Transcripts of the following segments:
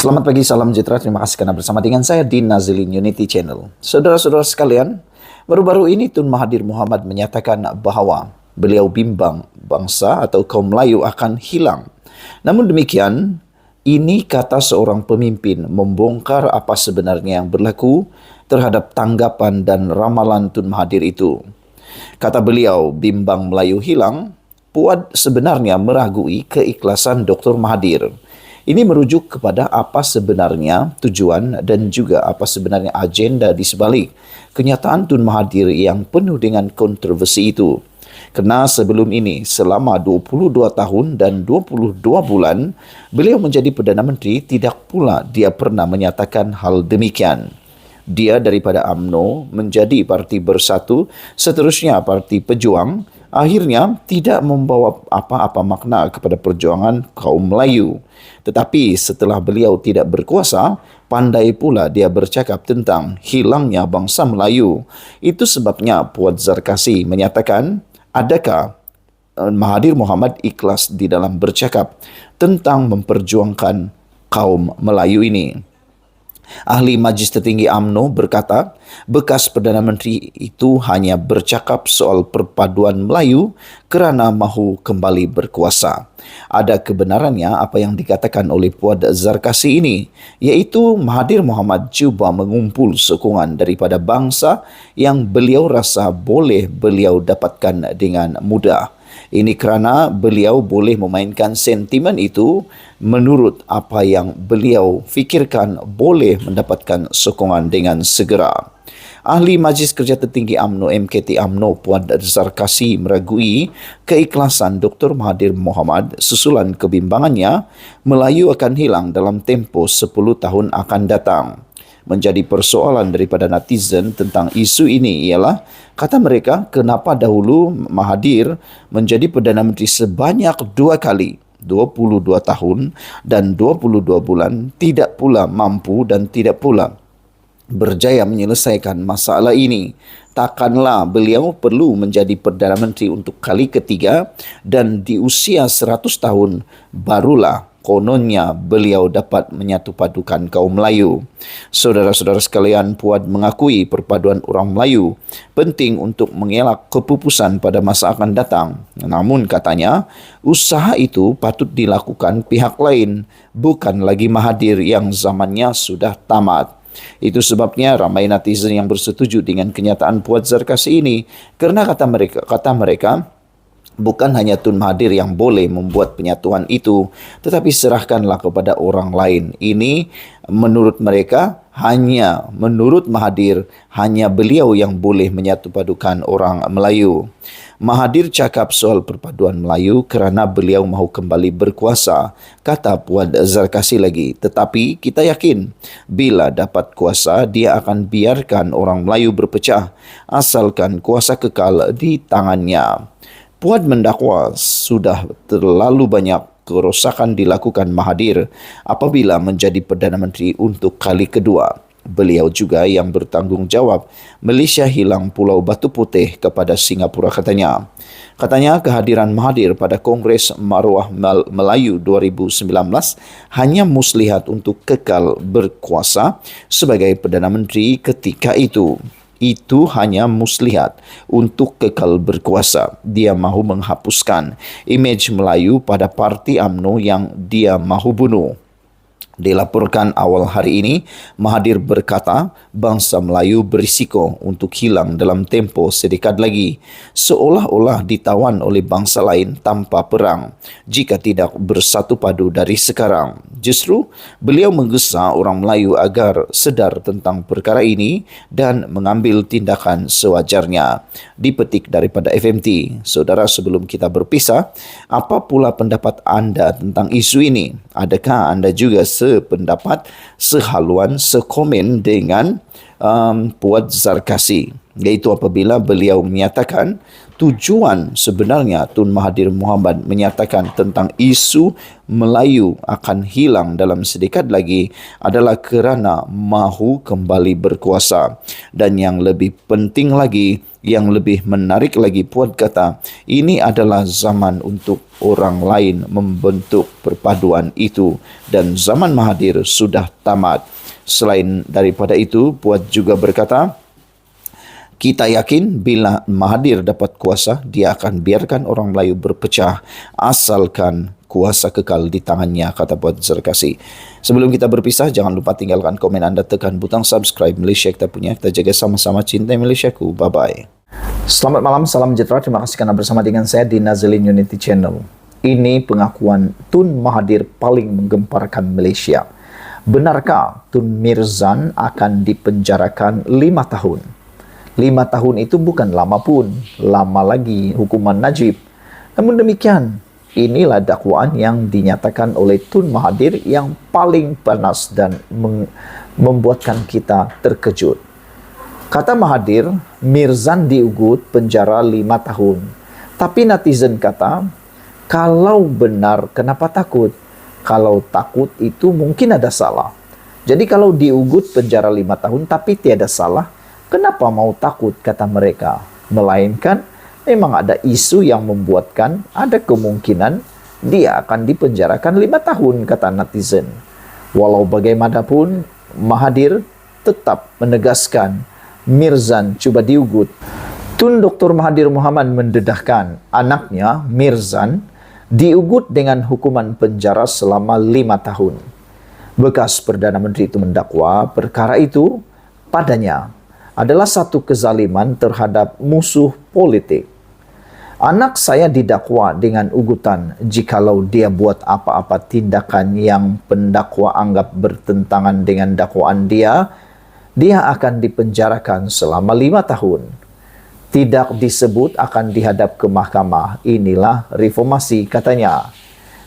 Selamat pagi, salam sejahtera. Terima kasih karena bersama dengan saya di Nazilin Unity Channel. Saudara-saudara sekalian, baru-baru ini Tun Mahathir Mohamad menyatakan bahawa beliau bimbang bangsa atau kaum Melayu akan hilang. Namun demikian, ini kata seorang pemimpin membongkar apa sebenarnya yang berlaku terhadap tanggapan dan ramalan Tun Mahathir itu. Kata beliau, bimbang Melayu hilang, Puad sebenarnya meragui keikhlasan Dr. Mahathir. Ini merujuk kepada apa sebenarnya tujuan dan juga apa sebenarnya agenda di sebalik kenyataan Tun Mahathir yang penuh dengan kontroversi itu. Kerana sebelum ini, selama 22 tahun dan 22 bulan, beliau menjadi Perdana Menteri, tidak pula dia pernah menyatakan hal demikian. Dia daripada UMNO menjadi Parti Bersatu, seterusnya Parti Pejuang, akhirnya tidak membawa apa-apa makna kepada perjuangan kaum Melayu. Tetapi setelah beliau tidak berkuasa, pandai pula dia bercakap tentang hilangnya bangsa Melayu. Itu sebabnya Puad Zarkasi menyatakan, adakah Mahathir Mohamad ikhlas di dalam bercakap tentang memperjuangkan kaum Melayu ini? Ahli Majlis Tertinggi UMNO berkata, bekas Perdana Menteri itu hanya bercakap soal perpaduan Melayu kerana mahu kembali berkuasa. Ada kebenarannya apa yang dikatakan oleh Puad Zarkasi ini, iaitu Mahathir Mohamad cuba mengumpul sokongan daripada bangsa yang beliau rasa boleh beliau dapatkan dengan mudah. Ini kerana beliau boleh memainkan sentimen itu menurut apa yang beliau fikirkan boleh mendapatkan sokongan dengan segera. Ahli Majlis Kerja Tertinggi UMNO MKT UMNO Puad Zarkasi meragui keikhlasan Dr. Mahathir Mohamad susulan kebimbangannya Melayu akan hilang dalam tempoh 10 tahun akan datang. Menjadi persoalan daripada netizen tentang isu ini ialah, kata mereka, kenapa dahulu Mahathir menjadi Perdana Menteri sebanyak 2 kali, 22 tahun dan 22 bulan, tidak pula mampu dan tidak pula berjaya menyelesaikan masalah ini. Takkanlah beliau perlu menjadi Perdana Menteri untuk kali ketiga dan di usia 100 tahun barulah kononnya beliau dapat menyatupadukan kaum Melayu. Saudara-saudara sekalian, Puad mengakui perpaduan orang Melayu penting untuk mengelak kepupusan pada masa akan datang. Namun katanya, usaha itu patut dilakukan pihak lain, bukan lagi Mahathir yang zamannya sudah tamat. Itu sebabnya ramai netizen yang bersetuju dengan kenyataan Puad Zarkasi ini, kerana kata mereka bukan hanya Tun Mahathir yang boleh membuat penyatuan itu, tetapi serahkanlah kepada orang lain. Ini menurut mereka, menurut Mahathir, hanya beliau yang boleh menyatupadukan orang Melayu. Mahathir cakap soal perpaduan Melayu kerana beliau mahu kembali berkuasa, kata Puad Zarkasi lagi. Tetapi kita yakin, bila dapat kuasa, dia akan biarkan orang Melayu berpecah, asalkan kuasa kekal di tangannya. Puad mendakwa sudah terlalu banyak kerosakan dilakukan Mahathir apabila menjadi Perdana Menteri untuk kali kedua. Beliau juga yang bertanggungjawab Malaysia hilang Pulau Batu Putih kepada Singapura katanya. Katanya kehadiran Mahathir pada Kongres Maruah Melayu 2019 hanya muslihat untuk kekal berkuasa sebagai Perdana Menteri ketika itu. Itu hanya muslihat untuk kekal berkuasa. Dia mahu menghapuskan imej Melayu pada Parti UMNO yang dia mahu bunuh. Dilaporkan awal hari ini, Mahathir berkata bangsa Melayu berisiko untuk hilang dalam tempoh sedekad lagi, seolah-olah ditawan oleh bangsa lain tanpa perang jika tidak bersatu padu dari sekarang. Justru, beliau menggesa orang Melayu agar sedar tentang perkara ini dan mengambil tindakan sewajarnya. Dipetik daripada FMT. Saudara, sebelum kita berpisah, apa pula pendapat anda tentang isu ini? Adakah anda juga sependapat, sehaluan, sekomen dengan Puad Zarkasi, iaitu apabila beliau menyatakan tujuan sebenarnya Tun Mahathir Mohamad menyatakan tentang isu Melayu akan hilang dalam sedekat lagi adalah kerana mahu kembali berkuasa. Dan yang lebih penting lagi, yang lebih menarik lagi, Puan kata, ini adalah zaman untuk orang lain membentuk perpaduan itu dan zaman Mahathir sudah tamat. Selain daripada itu, Puan juga berkata, kita yakin bila Mahathir dapat kuasa, dia akan biarkan orang Melayu berpecah asalkan kuasa kekal di tangannya, kata Puan Zarkasi. Sebelum kita berpisah, jangan lupa tinggalkan komen anda, tekan butang subscribe Malaysia Kita Punya. Kita jaga sama-sama, cinta Malaysiaku. Bye-bye. Selamat malam, salam sejahtera. Terima kasih kerana bersama dengan saya di Nazilin Unity Channel. Ini pengakuan Tun Mahathir paling menggemparkan Malaysia. Benarkah Tun Mirzan akan dipenjarakan 5 tahun? 5 tahun itu bukan lama pun, lama lagi hukuman Najib. Namun demikian, inilah dakwaan yang dinyatakan oleh Tun Mahathir yang paling panas dan membuatkan kita terkejut. Kata Mahathir, Mirzan diugut penjara 5 tahun. Tapi netizen kata, kalau benar kenapa takut? Kalau takut itu mungkin ada salah. Jadi kalau diugut penjara 5 tahun tapi tiada salah, kenapa mau takut, kata mereka. Melainkan memang ada isu yang membuatkan ada kemungkinan dia akan dipenjarakan 5 tahun, kata netizen. Walau bagaimanapun, Mahathir tetap menegaskan Mirzan cuba diugut. Tun Dr. Mahathir Mohamad mendedahkan anaknya Mirzan diugut dengan hukuman penjara selama 5 tahun. Bekas Perdana Menteri itu mendakwa perkara itu padanya adalah satu kezaliman terhadap musuh politik. Anak saya didakwa dengan ugutan jikalau dia buat apa-apa tindakan yang pendakwa anggap bertentangan dengan dakwaan dia akan dipenjarakan selama 5 tahun. Tidak disebut akan dihadap ke mahkamah. Inilah reformasi, katanya.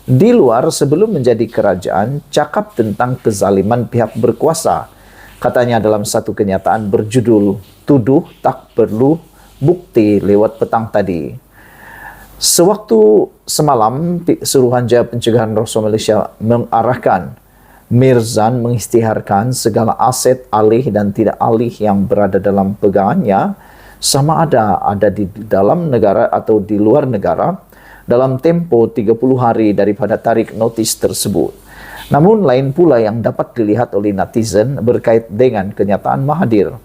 Di luar sebelum menjadi kerajaan, cakap tentang kezaliman pihak berkuasa. Katanya dalam satu kenyataan berjudul, tuduh tak perlu bukti lewat petang tadi. Sewaktu semalam, Suruhanjaya Pencegahan Rasuah Malaysia mengarahkan Mirzan mengisytiharkan segala aset alih dan tidak alih yang berada dalam pegangannya, sama ada di dalam negara atau di luar negara, dalam tempo 30 hari daripada tarik notis tersebut. Namun lain pula yang dapat dilihat oleh netizen berkait dengan kenyataan Mahathir.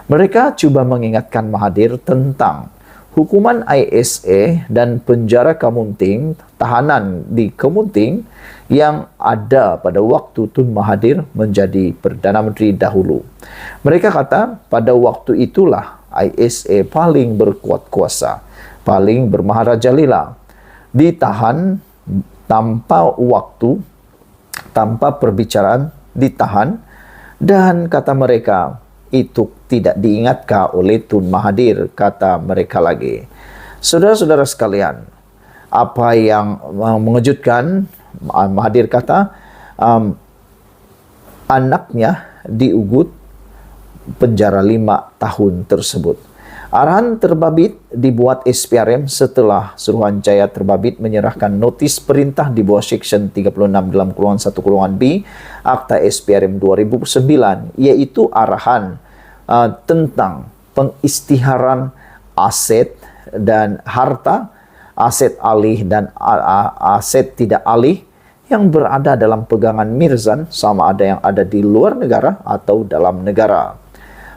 Mereka cuba mengingatkan Mahathir tentang hukuman ISA dan penjara Kemunting, tahanan di Kemunting yang ada pada waktu Tun Mahathir menjadi Perdana Menteri dahulu. Mereka kata pada waktu itulah ISA paling berkuat kuasa, paling bermaharajalela, ditahan tanpa waktu, tanpa perbicaraan, ditahan, dan kata mereka itu tidak diingatkah oleh Tun Mahathir, kata mereka lagi. Saudara-saudara sekalian, apa yang mengejutkan, Mahathir kata anaknya diugut penjara 5 tahun tersebut. Arahan terbabit dibuat SPRM setelah Suruhanjaya terbabit menyerahkan notis perintah di bawah Seksyen 36 dalam Kurungan 1 Kurungan B Akta SPRM 2009, iaitu arahan tentang pengisytiharan aset dan harta, aset alih dan aset tidak alih yang berada dalam pegangan Mirzan, sama ada yang ada di luar negara atau dalam negara.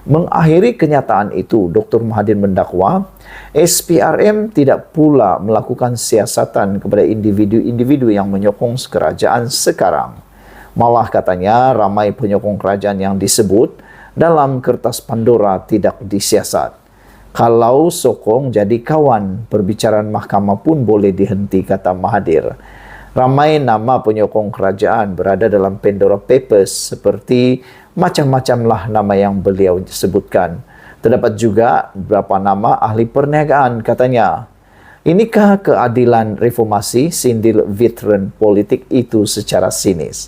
Mengakhiri kenyataan itu, Dr. Mahathir mendakwa SPRM tidak pula melakukan siasatan kepada individu-individu yang menyokong kerajaan sekarang. Malah katanya ramai penyokong kerajaan yang disebut dalam kertas Pandora tidak disiasat. Kalau sokong jadi kawan, perbicaraan mahkamah pun boleh dihenti, kata Mahathir. Ramai nama penyokong kerajaan berada dalam Pandora Papers, seperti macam-macamlah nama yang beliau sebutkan. Terdapat juga beberapa nama ahli perniagaan, katanya. Inikah keadilan reformasi, sindir veteran politik itu secara sinis.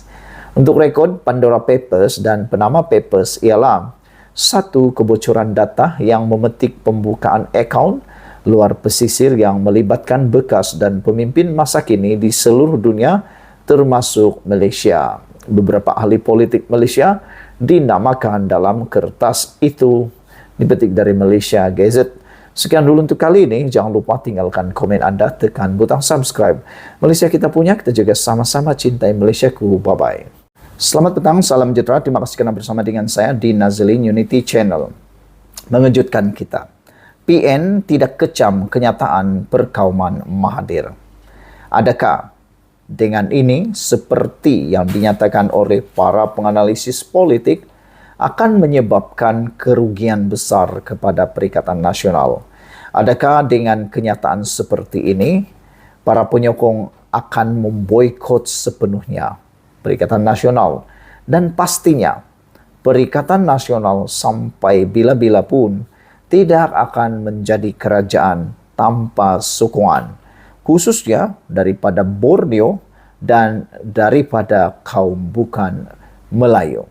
Untuk rekod, Pandora Papers dan Panama Papers ialah: 1. Kebocoran data yang memetik pembukaan akaun, luar pesisir yang melibatkan bekas dan pemimpin masa kini di seluruh dunia termasuk Malaysia. Beberapa ahli politik Malaysia dinamakan dalam kertas itu, dipetik dari Malaysia Gazette. Sekian dulu untuk kali ini. Jangan lupa tinggalkan komen Anda, tekan butang subscribe. Malaysia kita punya, kita jaga sama-sama, cintai Malaysiaku. Bye-bye. Selamat petang, salam sejahtera. Terima kasih kerana bersama dengan saya di Nazilin Unity Channel. Mengejutkan kita. PN tidak kecam kenyataan perkauman Mahathir. Adakah dengan ini, seperti yang dinyatakan oleh para penganalisis politik, akan menyebabkan kerugian besar kepada Perikatan Nasional? Adakah dengan kenyataan seperti ini, para penyokong akan memboikot sepenuhnya Perikatan Nasional? Dan pastinya, Perikatan Nasional sampai bila-bila pun tidak akan menjadi kerajaan tanpa sokongan, khususnya daripada Borneo dan daripada kaum bukan Melayu.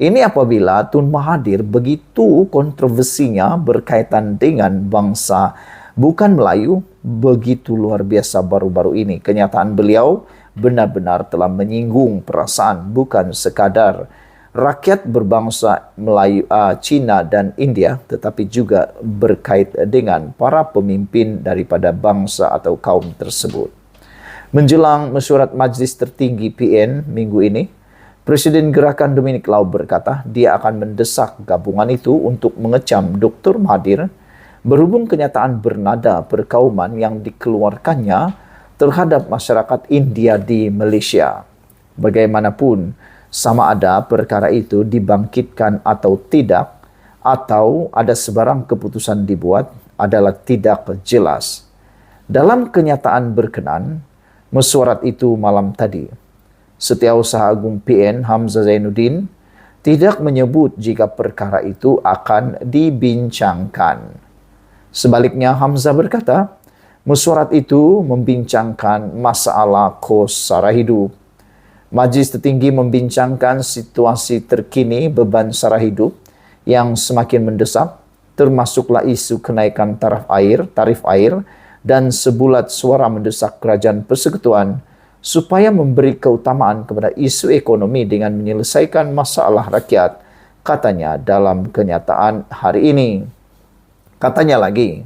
Ini apabila Tun Mahathir begitu kontroversinya berkaitan dengan bangsa bukan Melayu begitu luar biasa baru-baru ini. Kenyataan beliau benar-benar telah menyinggung perasaan bukan sekadar rakyat berbangsa Melayu, Cina dan India, tetapi juga berkait dengan para pemimpin daripada bangsa atau kaum tersebut. Menjelang mesyuarat Majlis Tertinggi PN minggu ini, Presiden Gerakan Dominic Lau berkata dia akan mendesak gabungan itu untuk mengecam Dr. Mahathir berhubung kenyataan bernada perkauman yang dikeluarkannya terhadap masyarakat India di Malaysia. Bagaimanapun, sama ada perkara itu dibangkitkan atau tidak, atau ada sebarang keputusan dibuat, adalah tidak jelas. Dalam kenyataan berkenan, mesyuarat itu malam tadi, Setiausaha Agung PN Hamzah Zainuddin tidak menyebut jika perkara itu akan dibincangkan. Sebaliknya, Hamzah berkata, mesyuarat itu membincangkan masalah kos sara hidup. Majlis Tertinggi membincangkan situasi terkini beban sara hidup yang semakin mendesak, termasuklah isu kenaikan tarif air dan sebulat suara mendesak Kerajaan Persekutuan supaya memberi keutamaan kepada isu ekonomi dengan menyelesaikan masalah rakyat, katanya dalam kenyataan hari ini. Katanya lagi,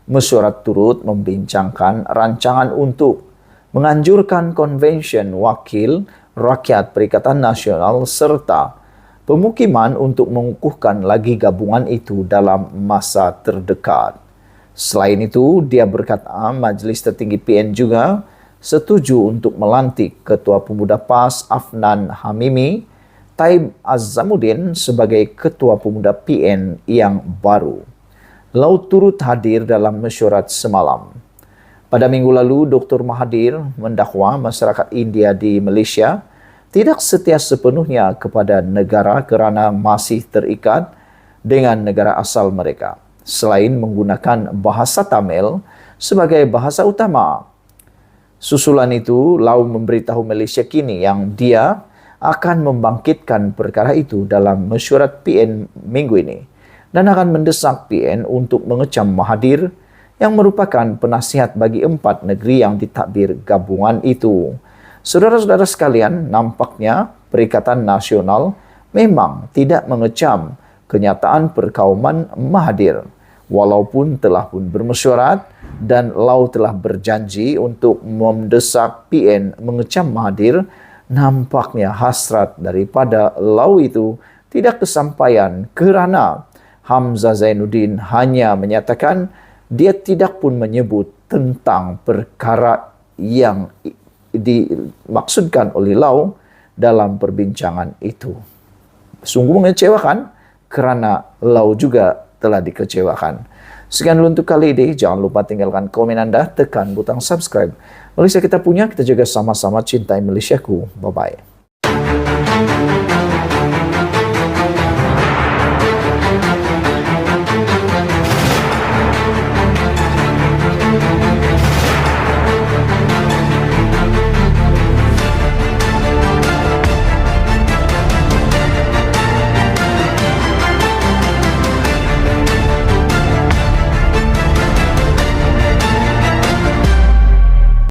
mesyuarat turut membincangkan rancangan untuk menganjurkan konvensyen wakil rakyat Perikatan Nasional serta pemukiman untuk mengukuhkan lagi gabungan itu dalam masa terdekat. Selain itu, dia berkata Majlis Tertinggi PN juga setuju untuk melantik Ketua Pemuda PAS Afnan Hamimi Taib Azzamuddin sebagai Ketua Pemuda PN yang baru. Lau turut hadir dalam mesyuarat semalam. Pada minggu lalu, Dr. Mahathir mendakwa masyarakat India di Malaysia tidak setia sepenuhnya kepada negara kerana masih terikat dengan negara asal mereka, selain menggunakan bahasa Tamil sebagai bahasa utama. Susulan itu, Lau memberitahu Malaysia kini yang dia akan membangkitkan perkara itu dalam mesyuarat PN minggu ini dan akan mendesak PN untuk mengecam Mahathir yang merupakan penasihat bagi 4 negeri yang ditadbir gabungan itu. Saudara-saudara sekalian, nampaknya Perikatan Nasional memang tidak mengecam kenyataan perkauman Mahathir. Walaupun telah pun bermesyuarat dan Lau telah berjanji untuk mendesak PN mengecam Mahathir, nampaknya hasrat daripada Lau itu tidak kesampaian kerana Hamzah Zainuddin hanya menyatakan dia tidak pun menyebut tentang perkara yang dimaksudkan oleh Lau dalam perbincangan itu. Sungguh mengecewakan kerana Lau juga telah dikecewakan. Sekian dulu untuk kali ini. Jangan lupa tinggalkan komen Anda, tekan butang subscribe. Malaysia kita punya, kita jaga sama-sama, cintai Malaysiaku. Bye-bye.